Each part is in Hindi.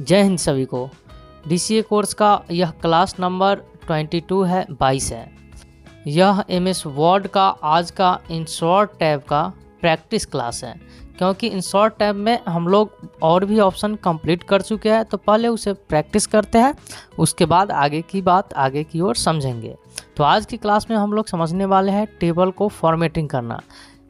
जय हिंद सभी को। DCA कोर्स का यह क्लास नंबर 22 है। यह MS वर्ड का आज का इंसर्ट टैब का प्रैक्टिस क्लास है, क्योंकि इंसर्ट टैब में हम लोग और भी ऑप्शन कंप्लीट कर चुके हैं, तो पहले उसे प्रैक्टिस करते हैं, उसके बाद आगे की बात आगे की ओर समझेंगे। तो आज की क्लास में हम लोग समझने वाले हैं टेबल को फॉर्मेटिंग करना,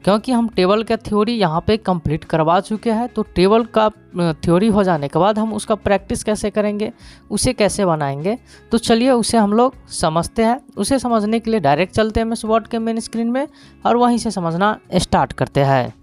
क्योंकि हम टेबल का थ्योरी यहाँ पे कंप्लीट करवा चुके हैं। तो टेबल का थ्योरी हो जाने के बाद हम उसका प्रैक्टिस कैसे करेंगे, उसे कैसे बनाएंगे, तो चलिए उसे हम लोग समझते हैं। उसे समझने के लिए डायरेक्ट चलते हैं MS वर्ड के मेन स्क्रीन में और वहीं से समझना स्टार्ट करते हैं।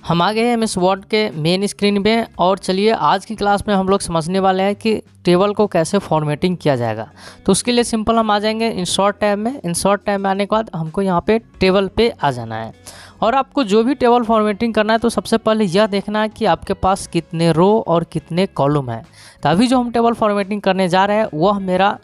हम आ गए हैं MS वर्ड के मेन स्क्रीन में और चलिए आज की क्लास में हम लोग समझने वाले हैं कि टेबल को कैसे फॉर्मेटिंग किया जाएगा। तो उसके लिए सिंपल हम आ जाएंगे इंसर्ट टैब में। इंसर्ट टैब में आने के बाद हमको यहाँ पे टेबल पे आ जाना है और आपको जो भी टेबल फॉर्मेटिंग करना है तो सबसे पहले यह देखना है कि आपके पास कितने रो और कितने कॉलम है। तो अभी जो हम टेबल फॉर्मेटिंग करने जा रहे हैं वह मेरा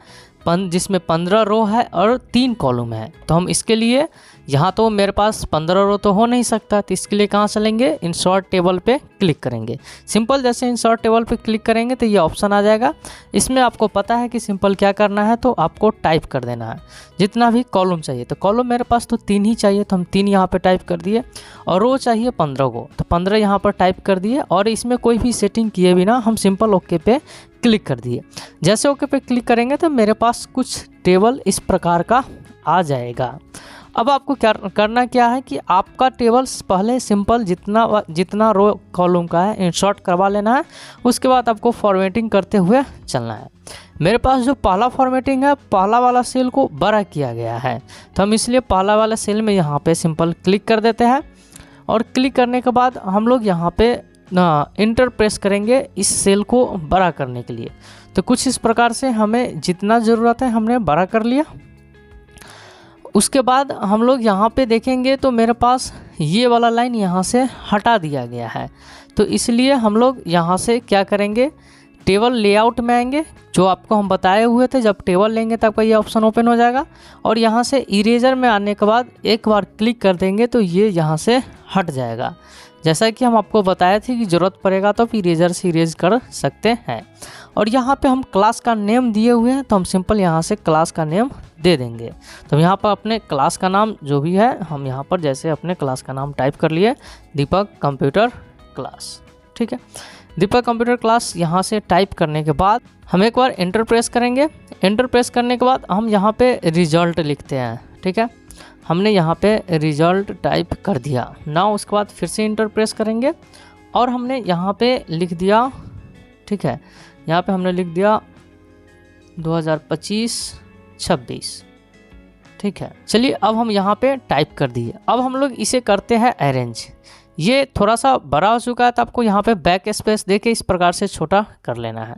जिसमें 15 रो है और 3 कॉलम है। तो हम इसके लिए यहाँ तो मेरे पास 15 रो तो हो नहीं सकता, तो इसके लिए कहाँ चलेंगे, इंसर्ट टेबल पे क्लिक करेंगे। सिंपल जैसे इंसर्ट टेबल पे क्लिक करेंगे तो ये ऑप्शन आ जाएगा। इसमें आपको पता है कि सिंपल क्या करना है, तो आपको टाइप कर देना है जितना भी कॉलम चाहिए। तो कॉलम मेरे पास तो 3 ही चाहिए, तो हम 3 यहाँ पर टाइप कर दिए और रो चाहिए 15 को, तो 15 यहाँ पर टाइप कर दिए और इसमें कोई भी सेटिंग किए बिना हम सिंपल ओके पे क्लिक कर दिए। जैसे ओके पे क्लिक करेंगे तो मेरे पास कुछ टेबल इस प्रकार का आ जाएगा। अब आपको क्या करना है कि आपका टेबल पहले सिंपल जितना रो कॉलम का है इंसर्ट करवा लेना है, उसके बाद आपको फॉर्मेटिंग करते हुए चलना है। मेरे पास जो पहला फॉर्मेटिंग है, पहला वाला सेल को बड़ा किया गया है, तो हम इसलिए पहला वाला सेल में यहाँ पे सिंपल क्लिक कर देते हैं और क्लिक करने के बाद हम लोग यहाँ पे इंटर प्रेस करेंगे इस सेल को बड़ा करने के लिए। तो कुछ इस प्रकार से हमें जितना ज़रूरत है हमने बड़ा कर लिया। उसके बाद हम लोग यहाँ पे देखेंगे तो मेरे पास ये वाला लाइन यहाँ से हटा दिया गया है, तो इसलिए हम लोग यहाँ से क्या करेंगे, टेबल लेआउट में आएंगे, जो आपको हम बताए हुए थे। जब टेबल लेंगे तब ये ऑप्शन ओपन हो जाएगा और यहाँ से इरेजर में आने के बाद एक बार क्लिक कर देंगे तो ये यहाँ से हट जाएगा। जैसा कि हम आपको बताए थे कि ज़रूरत पड़ेगा तो फिर इरेजर से इरेज कर सकते हैं। और यहाँ पे हम क्लास का नेम दिए हुए हैं, तो हम सिंपल यहाँ से क्लास का नेम दे देंगे। तो यहाँ पर अपने क्लास का नाम जो भी है हम यहाँ पर जैसे अपने क्लास का नाम टाइप कर लिए, दीपक कंप्यूटर क्लास। ठीक है, दीपक कंप्यूटर क्लास यहाँ से टाइप करने के बाद हम एक बार एंटर प्रेस करेंगे। एंटर प्रेस करने के बाद हम यहाँ पे रिजल्ट लिखते हैं। ठीक है, हमने यहाँ पे रिजल्ट टाइप कर दिया ना। उसके बाद फिर से इंटर प्रेस करेंगे और हमने यहाँ पे लिख दिया, ठीक है, यहाँ पे हमने लिख दिया 2025-26। ठीक है, चलिए अब हम यहाँ पे टाइप कर दिए। अब हम लोग इसे करते हैं अरेंज। ये थोड़ा सा बड़ा हो चुका है, तो आपको यहाँ पे बैक स्पेस देके इस प्रकार से छोटा कर लेना है।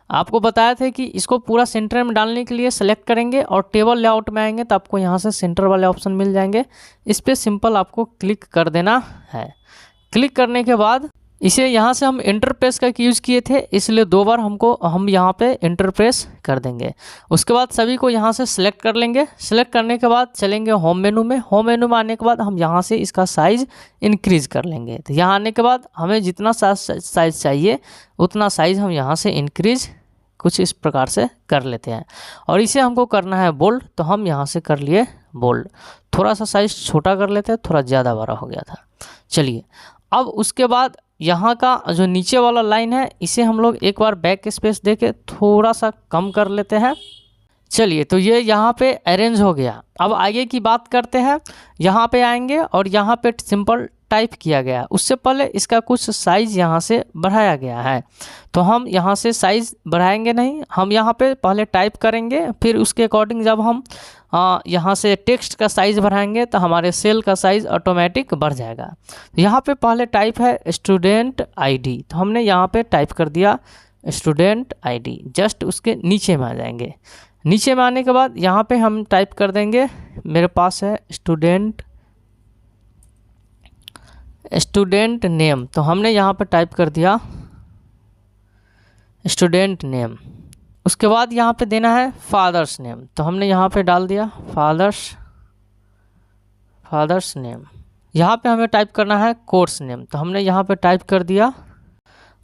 आपको बताया था कि इसको पूरा सेंटर में डालने के लिए सेलेक्ट करेंगे और टेबल लेआउट में आएंगे तो आपको यहाँ से सेंटर वाले ऑप्शन मिल जाएंगे। इस पर सिंपल आपको क्लिक कर देना है। क्लिक करने के बाद इसे यहाँ से हम इंटर प्रेस का यूज़ किए थे, इसलिए 2 बार हम यहाँ पे इंटर प्रेस कर देंगे। उसके बाद सभी को यहाँ से सिलेक्ट कर लेंगे। सिलेक्ट करने के बाद चलेंगे होम मेनू में। होम मेनू में आने के बाद हम यहाँ से इसका साइज़ इंक्रीज़ कर लेंगे। तो यहाँ आने के बाद हमें जितना साइज़ चाहिए उतना साइज़ हम यहाँ से इंक्रीज़ कुछ इस प्रकार से कर लेते हैं और इसे हमको करना है बोल्ड, तो हम यहाँ से कर लिए बोल्ड। थोड़ा सा साइज़ छोटा कर लेते हैं, थोड़ा ज़्यादा बड़ा हो गया था। चलिए अब उसके बाद यहाँ का जो नीचे वाला लाइन है इसे हम लोग एक बार बैक स्पेस देके थोड़ा सा कम कर लेते हैं। चलिए, तो ये यहाँ पे अरेंज हो गया। अब आगे की बात करते हैं। यहाँ पे आएंगे और यहाँ पे सिंपल टाइप किया गया, उससे पहले इसका कुछ साइज़ यहाँ से बढ़ाया गया है, तो हम यहाँ से साइज़ बढ़ाएंगे नहीं, हम यहाँ पे पहले टाइप करेंगे, फिर उसके अकॉर्डिंग जब हम यहाँ से टेक्स्ट का साइज़ बढ़ाएंगे तो हमारे सेल का साइज़ ऑटोमेटिक बढ़ जाएगा। यहाँ पे पहले टाइप है स्टूडेंट ID, तो हमने यहाँ पे टाइप कर दिया स्टूडेंट ID। जस्ट उसके नीचे में आ जाएंगे। नीचे में आने के बाद यहाँ पे हम टाइप कर देंगे, मेरे पास है स्टूडेंट नेम, तो हमने यहाँ पर टाइप कर दिया स्टूडेंट नेम। उसके बाद यहाँ पे देना है फादर्स नेम, तो हमने यहाँ पे डाल दिया फादर्स नेम। यहाँ पे हमें टाइप करना है कोर्स नेम, तो हमने यहाँ पे टाइप कर दिया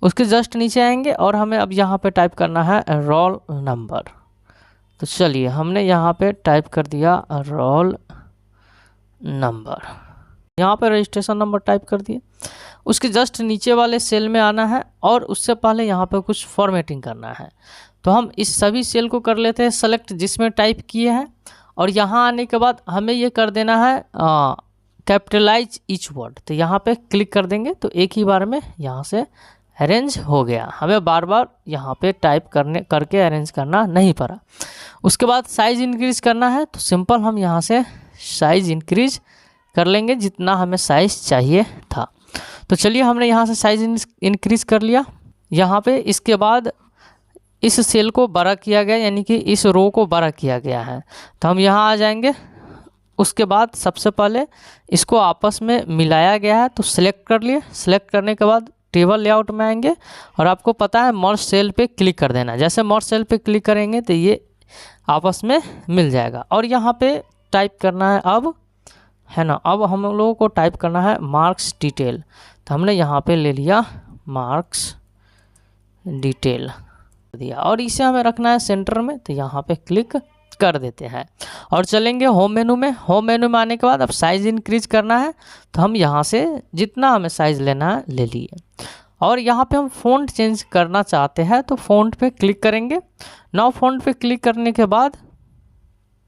उसके जस्ट नीचे आएंगे और हमें अब यहाँ पे टाइप करना है रोल नंबर। तो चलिए हमने यहाँ पे टाइप कर दिया रोल नंबर, यहाँ पे रजिस्ट्रेशन नंबर टाइप कर दिए। उसके जस्ट नीचे वाले सेल में आना है और उससे पहले यहाँ पे कुछ फॉर्मेटिंग करना है। तो हम इस सभी सेल को कर लेते हैं सेलेक्ट जिसमें टाइप किए हैं, और यहाँ आने के बाद हमें ये कर देना है कैपिटलाइज ईच वर्ड। तो यहाँ पे क्लिक कर देंगे तो एक ही बार में यहाँ से अरेंज हो गया, हमें बार बार यहाँ पे टाइप करके अरेंज करना नहीं पड़ा। उसके बाद साइज़ इंक्रीज़ करना है, तो सिंपल हम यहाँ से साइज़ इंक्रीज़ कर लेंगे जितना हमें साइज़ चाहिए था। तो चलिए हमने यहाँ से साइज़ इंक्रीज़ कर लिया। यहाँ पे इसके बाद इस सेल को बड़ा किया गया, यानी कि इस रो को बड़ा किया गया है। तो हम यहाँ आ जाएंगे। उसके बाद सबसे पहले इसको आपस में मिलाया गया है, तो सिलेक्ट कर लिए। सिलेक्ट करने के बाद टेबल लेआउट में आएंगे और आपको पता है मर्ज सेल पे क्लिक कर देना। जैसे मर्ज सेल पे क्लिक करेंगे तो ये आपस में मिल जाएगा। और यहाँ पे टाइप करना है अब, है ना, अब हम लोगों को टाइप करना है मार्क्स डिटेल। तो हमने यहाँ पे ले लिया मार्क्स डिटेल दिया और इसे हमें रखना है सेंटर में। तो यहाँ पे क्लिक कर देते हैं और चलेंगे होम मेनू में। होम मेनू में आने के बाद अब साइज़ इंक्रीज करना है, तो हम यहाँ से जितना हमें साइज़ लेना है ले लिए। और यहाँ पे हम फ़ॉन्ट चेंज करना चाहते हैं तो फ़ॉन्ट पे क्लिक करेंगे। नाउ फ़ॉन्ट पे क्लिक करने के बाद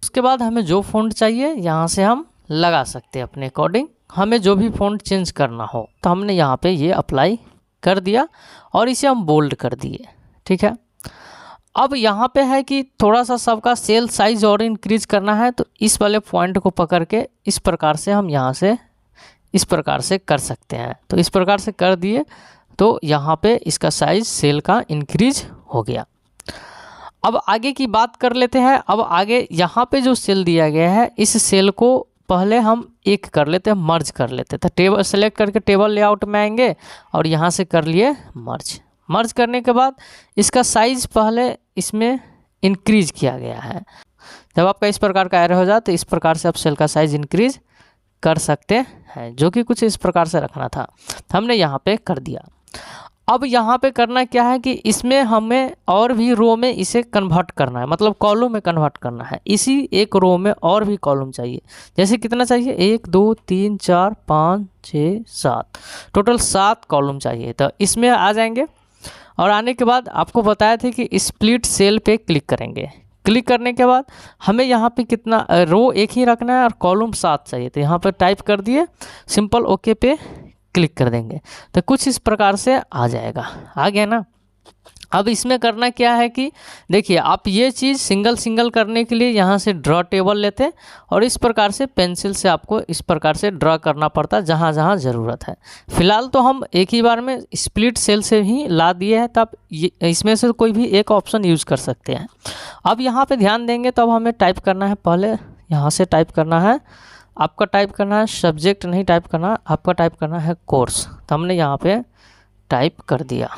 उसके बाद हमें जो फ़ॉन्ट चाहिए यहाँ से हम लगा सकते हैं अपने अकॉर्डिंग, हमें जो भी फ़ॉन्ट चेंज करना हो। तो हमने यहाँ पे ये अप्लाई कर दिया और इसे हम बोल्ड कर दिए, ठीक है। अब यहाँ पे है कि थोड़ा सा सबका सेल साइज़ और इंक्रीज करना है, तो इस वाले पॉइंट को पकड़ के इस प्रकार से हम यहाँ से इस प्रकार से कर सकते हैं। तो इस प्रकार से कर दिए तो यहाँ पे इसका साइज़ सेल का इंक्रीज हो गया। अब आगे की बात कर लेते हैं। अब आगे यहाँ पे जो सेल दिया गया है इस सेल को पहले हम एक कर लेते हैं, मर्ज कर लेते हैं। तो टेबल सेलेक्ट करके टेबल लेआउट में आएंगे और यहाँ से कर लिए मर्ज। मर्ज करने के बाद इसका साइज़ पहले इसमें इंक्रीज किया गया है। जब आपका इस प्रकार का एरर हो जाए तो इस प्रकार से आप सेल का साइज़ इंक्रीज कर सकते हैं, जो कि कुछ इस प्रकार से रखना था। हमने यहाँ पे कर दिया। अब यहाँ पे करना क्या है कि इसमें हमें और भी रो में इसे कन्वर्ट करना है, मतलब कॉलम में कन्वर्ट करना है। इसी एक रो में और भी कॉलम चाहिए। जैसे कितना चाहिए, 1 2 3 4 5 6 7, टोटल 7 कॉलम चाहिए। तो इसमें आ जाएंगे और आने के बाद आपको बताया था कि स्प्लिट सेल पे क्लिक करेंगे। क्लिक करने के बाद हमें यहाँ पे कितना रो एक ही रखना है और कॉलम 7 चाहिए। तो यहाँ पर टाइप कर दिए, सिंपल ओके पे क्लिक कर देंगे तो कुछ इस प्रकार से आ जाएगा। आ गया ना। अब इसमें करना क्या है कि देखिए, आप ये चीज़ सिंगल सिंगल करने के लिए यहाँ से ड्रॉ टेबल लेते हैं और इस प्रकार से पेंसिल से आपको इस प्रकार से ड्रॉ करना पड़ता है जहाँ जहाँ ज़रूरत है। फिलहाल तो हम एक ही बार में स्प्लिट सेल से ही ला दिए हैं, तब इसमें से कोई भी एक ऑप्शन यूज़ कर सकते हैं। अब यहाँ पे ध्यान देंगे तो अब हमें टाइप करना है, पहले यहाँ से टाइप करना है, आपका टाइप करना है सब्जेक्ट नहीं टाइप करना, आपका टाइप करना है कोर्स। तो हमने यहाँ पे टाइप कर दिया।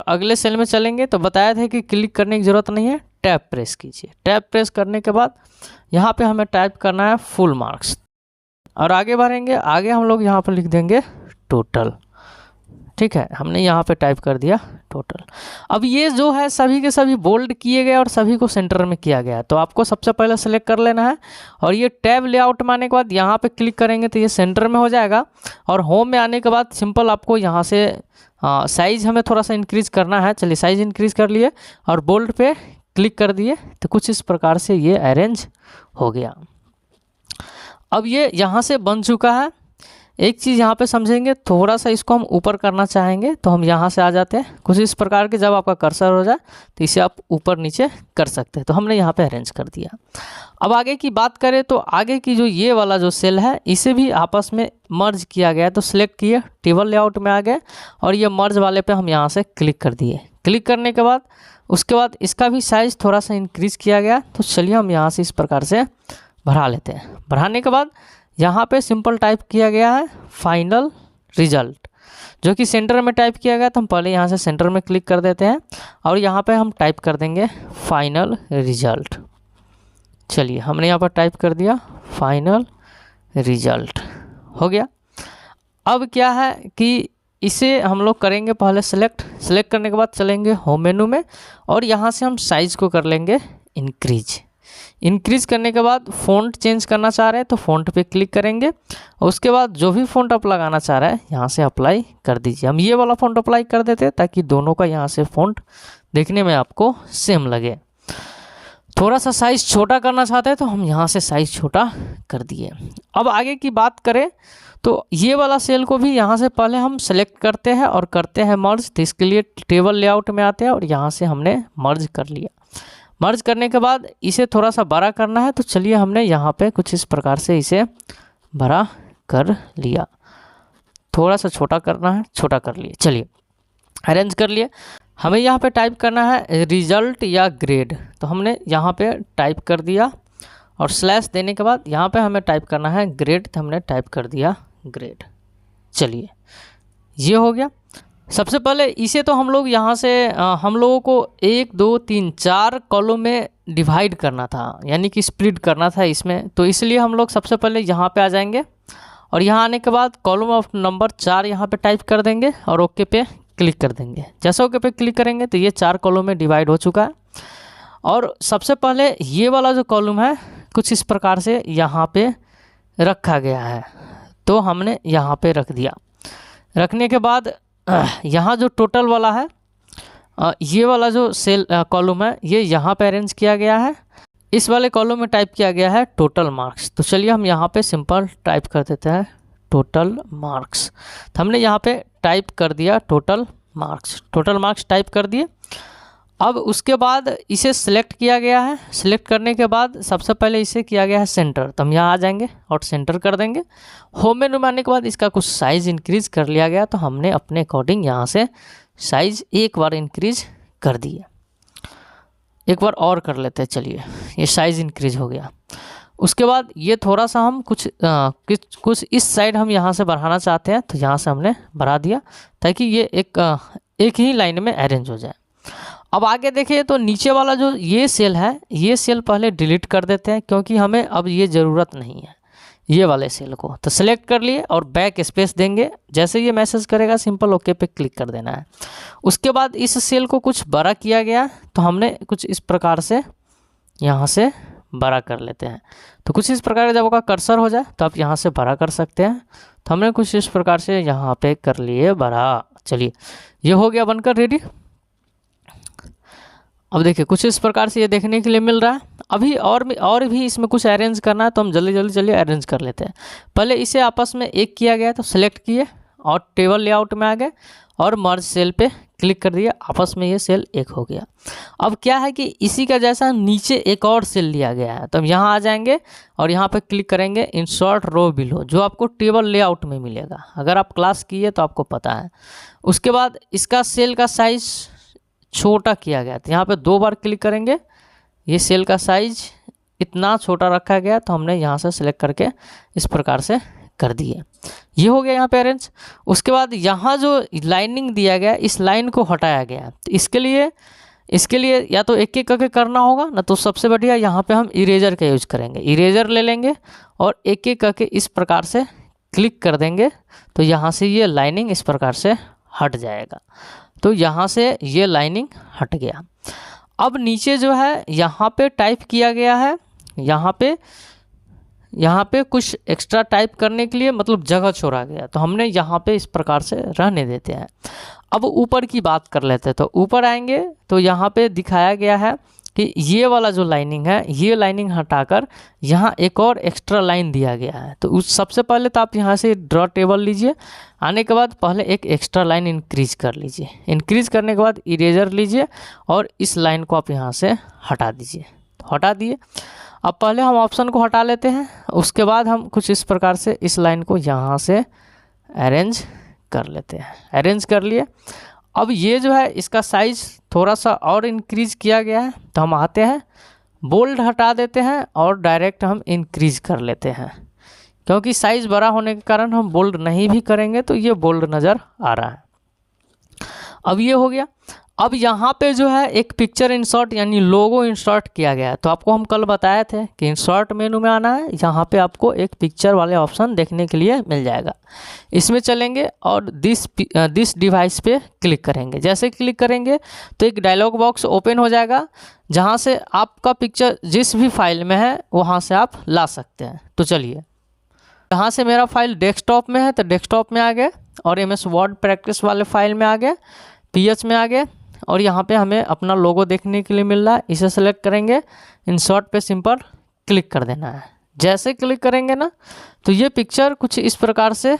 अगले सेल में चलेंगे तो बताया था कि क्लिक करने की ज़रूरत नहीं है, टैब प्रेस कीजिए। टैब प्रेस करने के बाद यहाँ पे हमें टाइप करना है फुल मार्क्स और आगे बढ़ेंगे। आगे हम लोग यहाँ पर लिख देंगे टोटल, ठीक है। हमने यहाँ पे टाइप कर दिया टोटल। अब ये जो है सभी के सभी बोल्ड किए गए और सभी को सेंटर में किया गया है। तो आपको सबसे पहले सेलेक्ट कर लेना है और ये टैब लेआउट में आने के बाद यहाँ पे क्लिक करेंगे तो ये सेंटर में हो जाएगा। और होम में आने के बाद सिंपल आपको यहाँ से साइज़ हमें थोड़ा सा इंक्रीज़ करना है। चलिए साइज़ इंक्रीज़ कर लिए और बोल्ड पे क्लिक कर दिए तो कुछ इस प्रकार से ये अरेंज हो गया। अब ये यहाँ से बन चुका है। एक चीज़ यहाँ पे समझेंगे, थोड़ा सा इसको हम ऊपर करना चाहेंगे तो हम यहाँ से आ जाते हैं। कुछ इस प्रकार के जब आपका कर्सर हो जाए तो इसे आप ऊपर नीचे कर सकते हैं। तो हमने यहाँ पे अरेंज कर दिया। अब आगे की बात करें तो आगे की जो ये वाला जो सेल है इसे भी आपस में मर्ज किया गया है। तो सिलेक्ट किए, टेबल लेआउट में आ गए और ये मर्ज वाले पे हम यहाँ से क्लिक कर दिए। क्लिक करने के बाद उसके बाद इसका भी साइज़ थोड़ा सा इंक्रीज़ किया गया। तो चलिए हम यहाँ से इस प्रकार से बढ़ा लेते हैं। बढ़ाने के बाद यहाँ पे सिंपल टाइप किया गया है फाइनल रिजल्ट, जो कि सेंटर में टाइप किया गया। तो हम पहले यहाँ से सेंटर में क्लिक कर देते हैं और यहाँ पे हम टाइप कर देंगे फाइनल रिजल्ट। चलिए हमने यहाँ पर टाइप कर दिया फाइनल रिजल्ट, हो गया। अब क्या है कि इसे हम लोग करेंगे पहले सेलेक्ट करने के बाद चलेंगे होम मेनू में और यहाँ से हम साइज़ को कर लेंगे इंक्रीज करने के बाद फ़ॉन्ट चेंज करना चाह रहे हैं तो फ़ॉन्ट पे क्लिक करेंगे और उसके बाद जो भी फ़ॉन्ट आप लगाना चाह रहे हैं यहाँ से अप्लाई कर दीजिए। हम ये वाला फ़ॉन्ट अप्लाई कर देते हैं ताकि दोनों का यहाँ से फ़ॉन्ट देखने में आपको सेम लगे। थोड़ा सा साइज़ छोटा करना चाहते हैं तो हम यहाँ से साइज़ छोटा कर दिए। अब आगे की बात करें तो ये वाला सेल को भी यहाँ से पहले हम सेलेक्ट करते हैं और करते हैं मर्ज। तो इसके लिए टेबल लेआउट में आते हैं और यहाँ से हमने मर्ज कर लिया। मर्ज करने के बाद इसे थोड़ा सा बड़ा करना है तो चलिए हमने यहाँ पे कुछ इस प्रकार से इसे बड़ा कर लिया। थोड़ा सा छोटा करना है, छोटा कर लिए। चलिए अरेंज कर लिए। हमें यहाँ पे टाइप करना है रिजल्ट या ग्रेड, तो हमने यहाँ पे टाइप कर दिया और स्लैश देने के बाद यहाँ पे हमें टाइप करना है ग्रेड, तो हमने टाइप कर दिया ग्रेड। चलिए ये हो गया। सबसे पहले इसे तो हम लोग यहाँ से हम लोगों को 1 2 3 4 कॉलम में डिवाइड करना था, यानी कि स्प्लिट करना था इसमें। तो इसलिए हम लोग सबसे पहले यहाँ पे आ जाएंगे और यहाँ आने के बाद कॉलम ऑफ नंबर 4 यहाँ पे टाइप कर देंगे और ओके पे क्लिक कर देंगे। जैसे ओके पे क्लिक करेंगे तो ये 4 कॉलम में डिवाइड हो चुका है। और सबसे पहले ये वाला जो कॉलम है कुछ इस प्रकार से यहाँ पे रखा गया है, तो हमने यहाँ पे रख दिया। रखने के बाद यहाँ जो टोटल वाला है ये वाला जो सेल कॉलम है ये यहाँ पे अरेंज किया गया है। इस वाले कॉलम में टाइप किया गया है टोटल मार्क्स। तो चलिए हम यहाँ पे सिंपल टाइप कर देते हैं टोटल मार्क्स। तो हमने यहाँ पे टाइप कर दिया टोटल मार्क्स टाइप कर दिए। अब उसके बाद इसे सिलेक्ट किया गया है। सिलेक्ट करने के बाद सबसे पहले इसे किया गया है सेंटर, तो हम यहाँ आ जाएंगे और सेंटर कर देंगे। होम मेनू में आने के बाद इसका कुछ साइज़ इंक्रीज़ कर लिया गया, तो हमने अपने अकॉर्डिंग यहाँ से साइज़ एक बार इंक्रीज़ कर दिया। एक बार और कर लेते हैं। चलिए ये साइज़ इंक्रीज़ हो गया। उसके बाद ये थोड़ा सा हम कुछ इस साइड हम यहाँ से बढ़ाना चाहते हैं, तो यहाँ से हमने बढ़ा दिया ताकि ये एक ही लाइन में अरेंज हो जाए। अब आगे देखिए तो नीचे वाला जो ये सेल है ये सेल पहले डिलीट कर देते हैं क्योंकि हमें अब ये ज़रूरत नहीं है ये वाले सेल को। तो सेलेक्ट कर लिए और बैक स्पेस देंगे। जैसे ये मैसेज करेगा सिंपल ओके पे क्लिक कर देना है। उसके बाद इस सेल को कुछ बड़ा किया गया, तो हमने कुछ इस प्रकार से यहाँ से बड़ा कर लेते हैं। तो कुछ इस प्रकार जब आपका कर्सर हो जाए तो आप यहाँ से बड़ा कर सकते हैं। तो हमने कुछ इस प्रकार से यहाँ पे कर लिए बड़ा। चलिए ये हो गया बनकर रेडी। अब देखिए कुछ इस प्रकार से ये देखने के लिए मिल रहा है। अभी और भी इसमें कुछ अरेंज करना है, तो हम जल्दी चलिए अरेंज कर लेते हैं। पहले इसे आपस में एक किया गया तो सेलेक्ट किए और टेबल लेआउट में आ गए और मर्ज सेल पे क्लिक कर दिया। आपस में ये सेल एक हो गया। अब क्या है कि इसी का जैसा नीचे एक और सेल लिया गया है, तो हम यहाँ आ जाएंगे और यहाँ पे क्लिक करेंगे इंसर्ट रो बिलो, जो आपको टेबल लेआउट में मिलेगा। अगर आप क्लास किए तो आपको पता है। उसके बाद इसका सेल का साइज़ छोटा किया गया, तो यहाँ पे 2 बार क्लिक करेंगे। ये सेल का साइज इतना छोटा रखा गया, तो हमने यहाँ से सिलेक्ट करके इस प्रकार से कर दिए। ये हो गया यहाँ पे अरेंज। उसके बाद यहाँ जो लाइनिंग दिया गया इस लाइन को हटाया गया। तो इसके लिए या तो एक करके करना होगा ना, तो सबसे बढ़िया यहाँ पे हम इरेजर का यूज करेंगे। इरेजर ले लेंगे और एक करके इस प्रकार से क्लिक कर देंगे, तो यहाँ से ये लाइनिंग इस प्रकार से हट जाएगा। तो यहाँ से ये लाइनिंग हट गया। अब नीचे जो है यहाँ पे टाइप किया गया है, यहाँ पे कुछ एक्स्ट्रा टाइप करने के लिए मतलब जगह छोड़ा गया, तो हमने यहाँ पे इस प्रकार से रहने देते हैं। अब ऊपर की बात कर लेते हैं। तो ऊपर आएंगे तो यहाँ पे दिखाया गया है कि ये वाला जो लाइनिंग है ये लाइनिंग हटाकर यहाँ एक और एक्स्ट्रा लाइन दिया गया है। तो उस सबसे पहले तो आप यहाँ से ड्रॉ टेबल लीजिए। आने के बाद पहले एक एक्स्ट्रा लाइन इंक्रीज कर लीजिए। इंक्रीज करने के बाद इरेजर लीजिए और इस लाइन को आप यहाँ से हटा दीजिए। तो हटा दिए। अब पहले हम ऑप्शन को हटा लेते हैं, उसके बाद हम कुछ इस प्रकार से इस लाइन को यहाँ से अरेंज कर लेते हैं। अरेंज कर लिए। अब ये जो है इसका साइज़ थोड़ा सा और इंक्रीज़ किया गया है, तो हम आते हैं बोल्ड हटा देते हैं और डायरेक्ट हम इंक्रीज़ कर लेते हैं, क्योंकि साइज़ बड़ा होने के कारण हम बोल्ड नहीं भी करेंगे तो ये बोल्ड नज़र आ रहा है। अब ये हो गया। अब यहाँ पे जो है एक पिक्चर इंसर्ट यानी लोगो इंसर्ट किया गया है। तो आपको हम कल बताए थे कि इंसर्ट मेनू में आना है, यहाँ पे आपको एक पिक्चर वाले ऑप्शन देखने के लिए मिल जाएगा। इसमें चलेंगे और दिस डिवाइस पे क्लिक करेंगे। जैसे क्लिक करेंगे तो एक डायलॉग बॉक्स ओपन हो जाएगा, जहाँ से आपका पिक्चर जिस भी फाइल में है वहाँ से आप ला सकते हैं। तो चलिए, यहाँ से मेरा फाइल डेस्कटॉप में है तो डेस्कटॉप में आ गए, और MS वर्ड प्रैक्टिस वाले फाइल में आ गए, PH में आ गए, और यहाँ पे हमें अपना लोगो देखने के लिए मिल रहा है। इसे सेलेक्ट करेंगे, इंसर्ट पे सिंपल क्लिक कर देना है। जैसे क्लिक करेंगे ना तो ये पिक्चर कुछ इस प्रकार से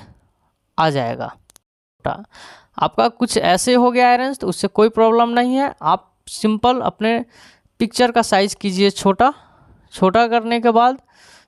आ जाएगा। आपका कुछ ऐसे हो गया अरेंज, तो उससे कोई प्रॉब्लम नहीं है। आप सिंपल अपने पिक्चर का साइज़ कीजिए छोटा। छोटा करने के बाद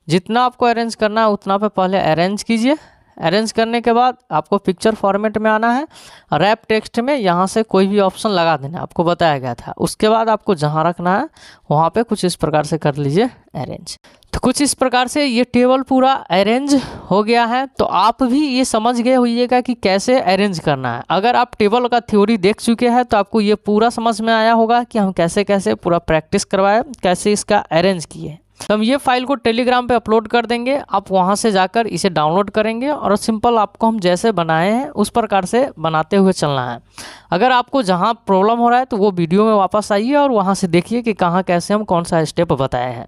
जितना आपको अरेंज करना है उतना पे पहले अरेंज कीजिए। अरेंज करने के बाद आपको पिक्चर फॉर्मेट में आना है, रैप टेक्स्ट में यहाँ से कोई भी ऑप्शन लगा देना है, आपको बताया गया था। उसके बाद आपको जहाँ रखना है वहाँ पे कुछ इस प्रकार से कर लीजिए अरेंज। तो कुछ इस प्रकार से ये टेबल पूरा अरेंज हो गया है। तो आप भी ये समझ गए होइएगा कि कैसे अरेंज करना है। अगर आप टेबल का थ्योरी देख चुके हैं तो आपको ये पूरा समझ में आया होगा कि हम कैसे कैसे पूरा प्रैक्टिस करवाए, कैसे इसका अरेंज किए। तो हम ये फाइल को टेलीग्राम पे अपलोड कर देंगे, आप वहाँ से जाकर इसे डाउनलोड करेंगे और सिंपल आपको हम जैसे बनाए हैं उस प्रकार से बनाते हुए चलना है। अगर आपको जहाँ प्रॉब्लम हो रहा है तो वो वीडियो में वापस आइए और वहाँ से देखिए कि कहाँ कैसे हम कौन सा स्टेप बताए हैं।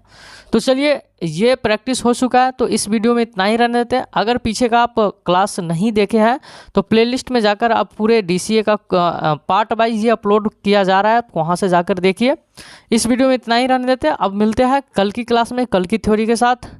तो चलिए, ये प्रैक्टिस हो चुका है तो इस वीडियो में इतना ही रहने देते हैं। अगर पीछे का आप क्लास नहीं देखे हैं तो प्लेलिस्ट में जाकर आप पूरे DCA का पार्ट वाइज ये अपलोड किया जा रहा है, वहाँ से जाकर देखिए। इस वीडियो में इतना ही रहने देते हैं। अब मिलते हैं कल की क्लास में, कल की थ्योरी के साथ।